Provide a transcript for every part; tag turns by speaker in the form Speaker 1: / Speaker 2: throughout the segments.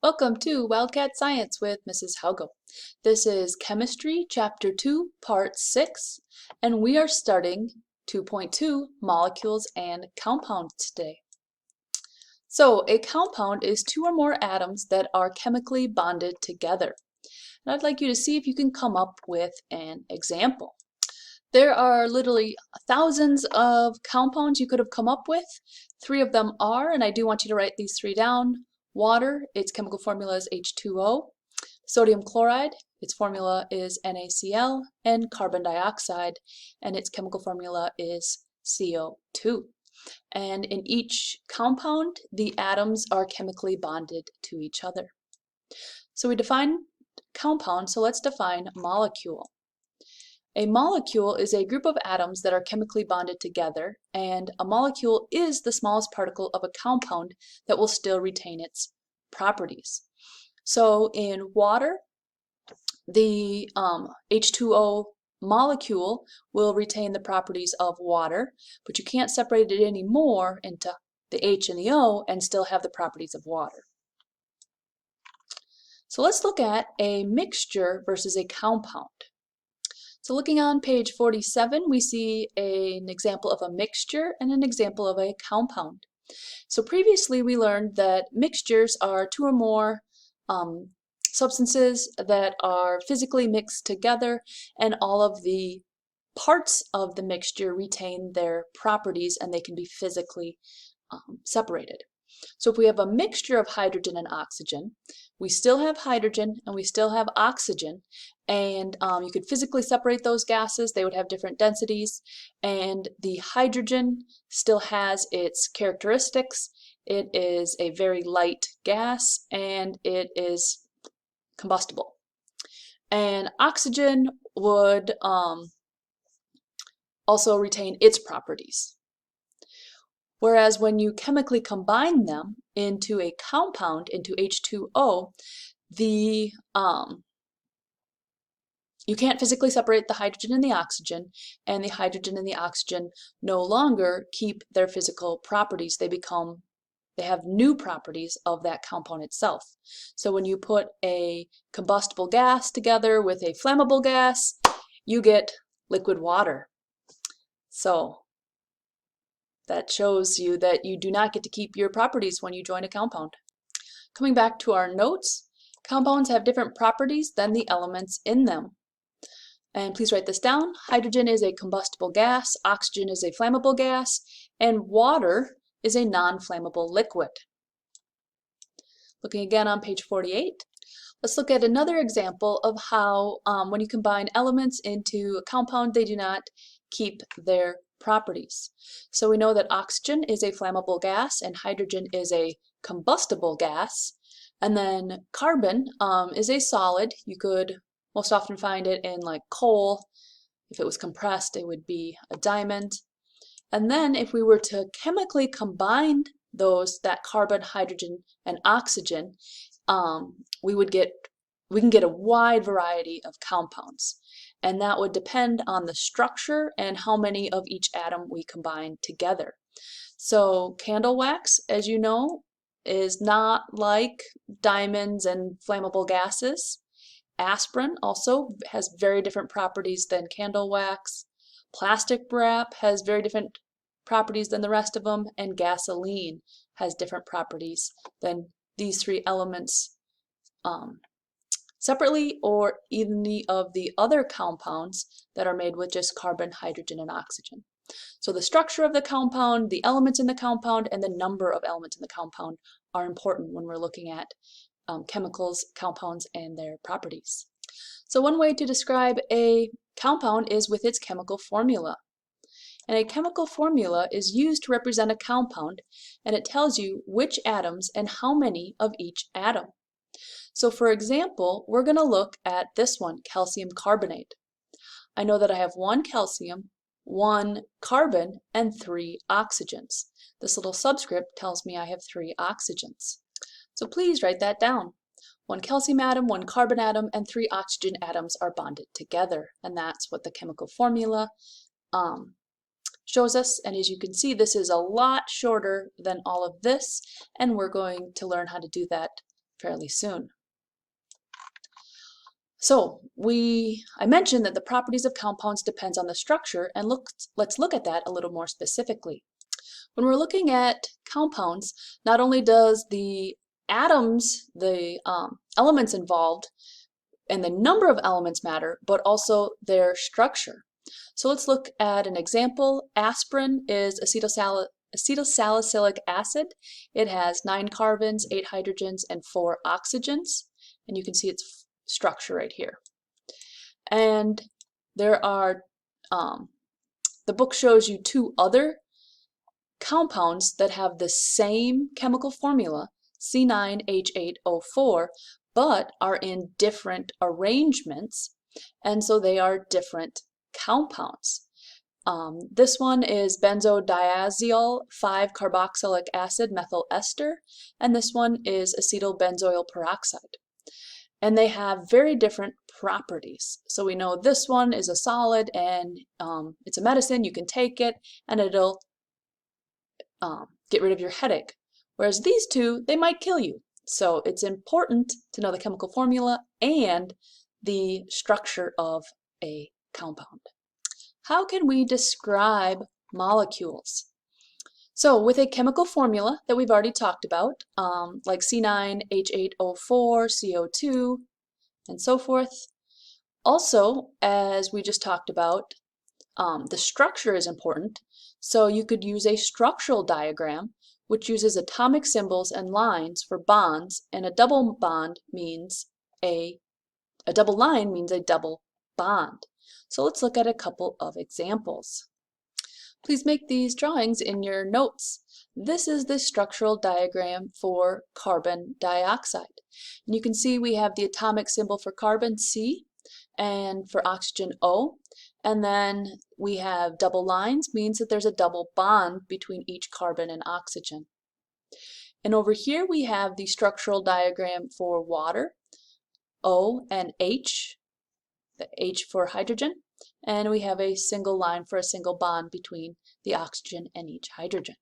Speaker 1: Welcome to Wildcat Science with Mrs. Haugo. This is Chemistry, Chapter 2, Part 6, and we are starting 2.2, Molecules and Compounds today. So, a compound is two or more atoms that are chemically bonded together. And I'd like you to see if you can come up with an example. There are literally thousands of compounds you could have come up with. Three of them are, and I do want you to write these three down. Water, its chemical formula is H2O. Sodium chloride, its formula is NaCl. And carbon dioxide, and its chemical formula is CO2. And in each compound, the atoms are chemically bonded to each other. So we define compound, so let's define molecule. A molecule is a group of atoms that are chemically bonded together, and a molecule is the smallest particle of a compound that will still retain its properties. So in water, the H2O molecule will retain the properties of water, but you can't separate it anymore into the H and the O and still have the properties of water. So let's look at a mixture versus a compound. So looking on page 47, we see an example of a mixture and an example of a compound. So previously we learned that mixtures are two or more substances that are physically mixed together, and all of the parts of the mixture retain their properties and they can be physically separated. So if we have a mixture of hydrogen and oxygen, we still have hydrogen and we still have oxygen, and you could physically separate those gases. They would have different densities, and the hydrogen still has its characteristics. It is a very light gas and it is combustible. And oxygen would also retain its properties. Whereas when you chemically combine them into a compound, into H2O, you can't physically separate the hydrogen and the oxygen, and the hydrogen and the oxygen no longer keep their physical properties. They have new properties of that compound itself. So when you put a combustible gas together with a flammable gas, you get liquid water. So that shows you that you do not get to keep your properties when you join a compound. Coming back to our notes, compounds have different properties than the elements in them. And please write this down. Hydrogen is a combustible gas, oxygen is a flammable gas, and water is a non-flammable liquid. Looking again on page 48, let's look at another example of how when you combine elements into a compound, they do not keep their properties. So we know that oxygen is a flammable gas and hydrogen is a combustible gas, and then carbon is a solid. You could most often find it in like coal. If it was compressed, it would be a diamond. And then if we were to chemically combine that carbon, hydrogen, and oxygen, we can get a wide variety of compounds. And that would depend on the structure and how many of each atom we combine together. So candle wax, as you know, is not like diamonds and flammable gases. Aspirin also has very different properties than candle wax. Plastic wrap has very different properties than the rest of them, and gasoline has different properties than these three elements separately, or any of the other compounds that are made with just carbon, hydrogen, and oxygen. So the structure of the compound, the elements in the compound, and the number of elements in the compound are important when we're looking at chemicals, compounds, and their properties. So one way to describe a compound is with its chemical formula. And a chemical formula is used to represent a compound, and it tells you which atoms and how many of each atom. So for example, we're going to look at this one, calcium carbonate. I know that I have one calcium, one carbon, and 3 oxygens. This little subscript tells me I have 3 oxygens. So please write that down. 1 calcium atom, 1 carbon atom, and 3 oxygen atoms are bonded together. And that's what the chemical formula shows us. And as you can see, this is a lot shorter than all of this, and we're going to learn how to do that fairly soon. So I mentioned that the properties of compounds depends on the structure, and let's look at that a little more specifically. When we're looking at compounds, not only does the atoms, the elements involved, and the number of elements matter, but also their structure. So let's look at an example. Aspirin is acetylsalicylic acid. It has 9 carbons, 8 hydrogens, and 4 oxygens. And you can see its structure right here. And there are, the book shows you 2 other compounds that have the same chemical formula, C9H8O4, but are in different arrangements, and so they are different compounds. This one is benzodiazeol 5-carboxylic acid methyl ester, and this one is acetylbenzoyl peroxide. And they have very different properties. So we know this one is a solid, and it's a medicine, you can take it, and it'll get rid of your headache. Whereas these two, they might kill you. So it's important to know the chemical formula and the structure of a compound. How can we describe molecules? So with a chemical formula that we've already talked about, like C9H8O4, CO2, and so forth. Also, as we just talked about, the structure is important. So you could use a structural diagram, which uses atomic symbols and lines for bonds, and a double bond means a double line means a double bond. So let's look at a couple of examples. Please make these drawings in your notes. This is the structural diagram for carbon dioxide. And you can see we have the atomic symbol for carbon, C, and for oxygen, O. And then we have double lines, means that there's a double bond between each carbon and oxygen. And over here we have the structural diagram for water, O and H, the H for hydrogen, and we have a single line for a single bond between the oxygen and each hydrogen.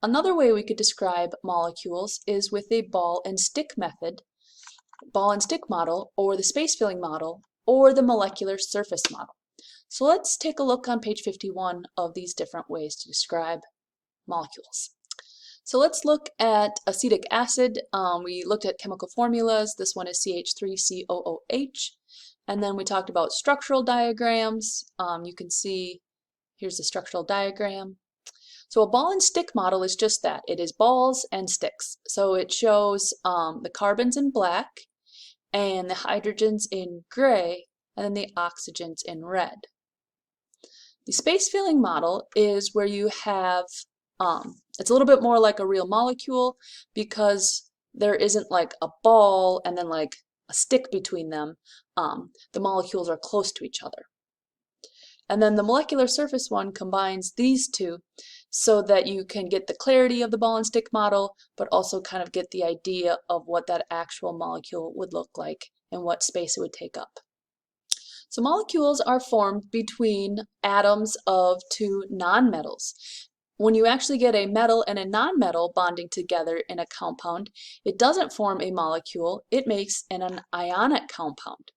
Speaker 1: Another way we could describe molecules is with a ball and stick method, ball and stick model, or the space filling model, or the molecular surface model. So let's take a look on page 51 of these different ways to describe molecules. So let's look at acetic acid. We looked at chemical formulas. This one is CH3COOH. And then we talked about structural diagrams. You can see, here's the structural diagram. So a ball and stick model is just that. It is balls and sticks. So it shows the carbons in black and the hydrogens in gray and then the oxygens in red. The space filling model is where you have, it's a little bit more like a real molecule because there isn't like a ball and then like a stick between them. The molecules are close to each other. And then the molecular surface one combines these two so that you can get the clarity of the ball and stick model, but also kind of get the idea of what that actual molecule would look like and what space it would take up. So molecules are formed between atoms of 2 nonmetals. When you actually get a metal and a nonmetal bonding together in a compound, it doesn't form a molecule, it makes an ionic compound.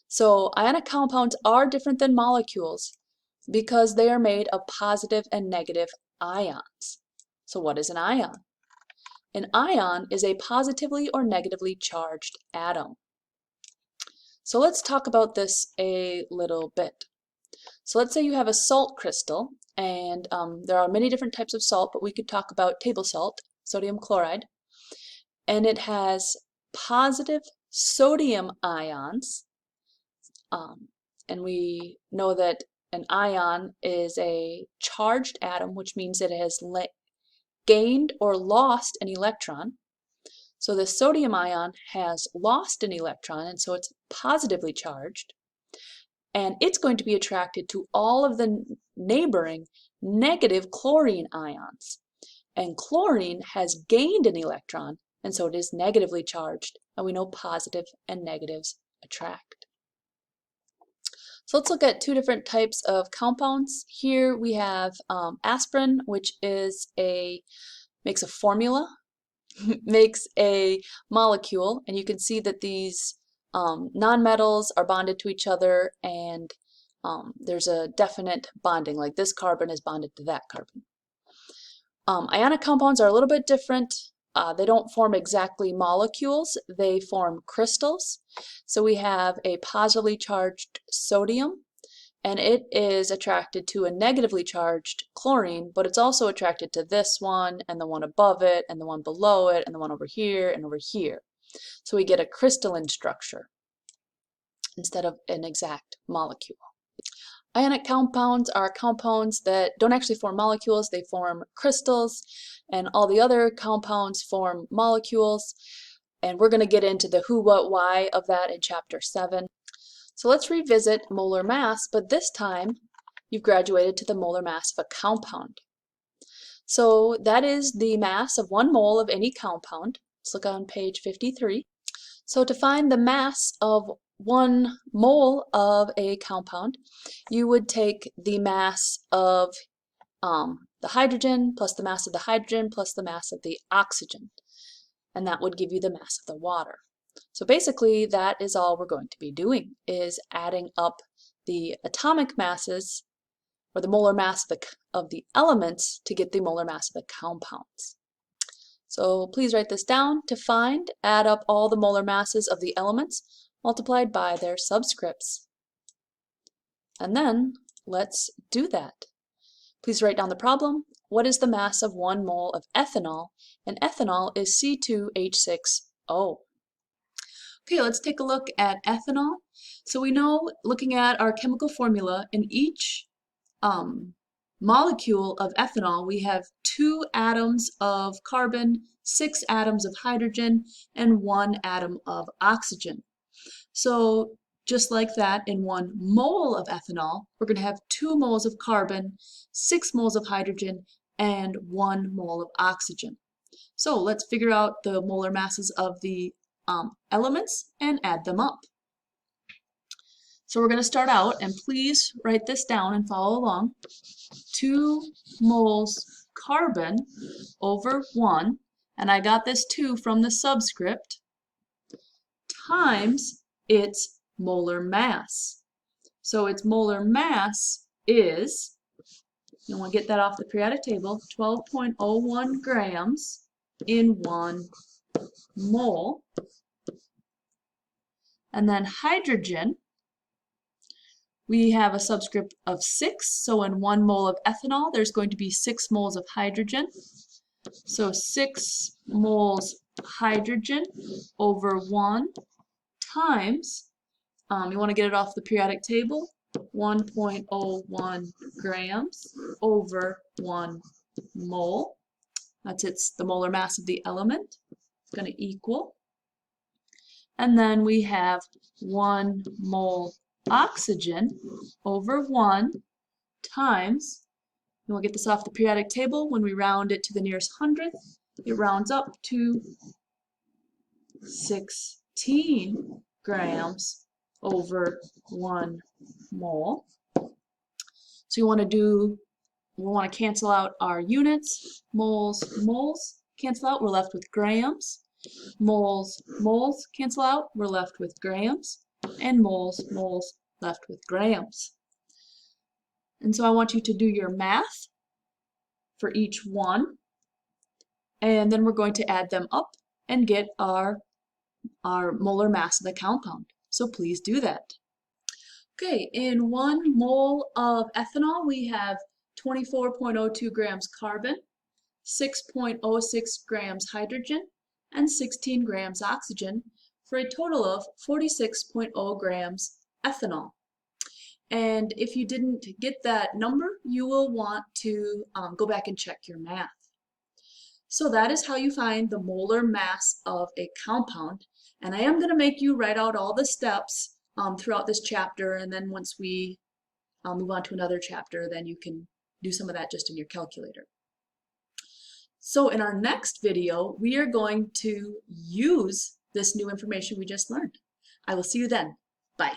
Speaker 1: So ionic compounds are different than molecules because they are made of positive and negative ions. So what is an ion? An ion is a positively or negatively charged atom. So let's talk about this a little bit. So let's say you have a salt crystal, and there are many different types of salt, but we could talk about table salt, sodium chloride, and it has positive sodium ions, and we know that an ion is a charged atom, which means it has gained or lost an electron. So the sodium ion has lost an electron, and so it's positively charged. And it's going to be attracted to all of the neighboring negative chlorine ions. And chlorine has gained an electron, and so it is negatively charged. And we know positive and negatives attract. So let's look at 2 different types of compounds. Here we have aspirin, which is makes a formula makes a molecule, and you can see that these nonmetals are bonded to each other, and there's a definite bonding, like this carbon is bonded to that carbon. Ionic compounds are a little bit different. They don't form exactly molecules, they form crystals. So we have a positively charged sodium, and it is attracted to a negatively charged chlorine, but it's also attracted to this one, and the one above it, and the one below it, and the one over here, and over here. So we get a crystalline structure instead of an exact molecule. Ionic compounds are compounds that don't actually form molecules, they form crystals, and all the other compounds form molecules. And we're going to get into the who, what, why of that in Chapter 7. So let's revisit molar mass, but this time you've graduated to the molar mass of a compound. So that is the mass of 1 mole of any compound. Let's look on page 53. So to find the mass of 1 mole of a compound, you would take the mass of the hydrogen plus the mass of the hydrogen plus the mass of the oxygen, and that would give you the mass of the water. So basically that is all we're going to be doing, is adding up the atomic masses or the molar mass of the elements to get the molar mass of the compounds. So please write this down. To find, add up all the molar masses of the elements multiplied by their subscripts. And then let's do that. Please write down the problem. What is the mass of 1 mole of ethanol? And ethanol is Ch2.2. Okay, let's take a look at ethanol. So we know, looking at our chemical formula, in each molecule of ethanol, we have 2 atoms of carbon, 6 atoms of hydrogen, and 1 atom of oxygen. So just like that, in 1 mole of ethanol, we're going to have 2 moles of carbon, 6 moles of hydrogen, and 1 mole of oxygen. So let's figure out the molar masses of the elements and add them up. So we're going to start out, and please write this down and follow along. 2 moles carbon over 1, and I got this 2 from the subscript, times its molar mass. So its molar mass is, you want to get that off the periodic table, 12.01 grams in 1 mole. And then hydrogen, we have a subscript of 6, so in 1 mole of ethanol, there's going to be 6 moles of hydrogen. So 6 moles hydrogen over 1 times, you want to get it off the periodic table, 1.01 grams over 1 mole. That's the molar mass of the element. It's going to equal. And then we have 1 mole oxygen over 1 times, and we'll get this off the periodic table. When we round it to the nearest hundredth, it rounds up to 16 grams over 1 mole. So we want to cancel out our units. Moles cancel out, we're left with grams. Moles cancel out, we're left with grams. And moles left with grams. And so I want you to do your math for each one, and then we're going to add them up and get our molar mass of the compound. So please do that. Okay, in 1 mole of ethanol, we have 24.02 grams carbon, 6.06 grams hydrogen, and 16 grams oxygen, for a total of 46.0 grams ethanol. And if you didn't get that number, you will want to go back and check your math. So that is how you find the molar mass of a compound. And I am going to make you write out all the steps throughout this chapter, and then once we move on to another chapter, then you can do some of that just in your calculator. So in our next video, we are going to use this new information we just learned. I will see you then. Bye.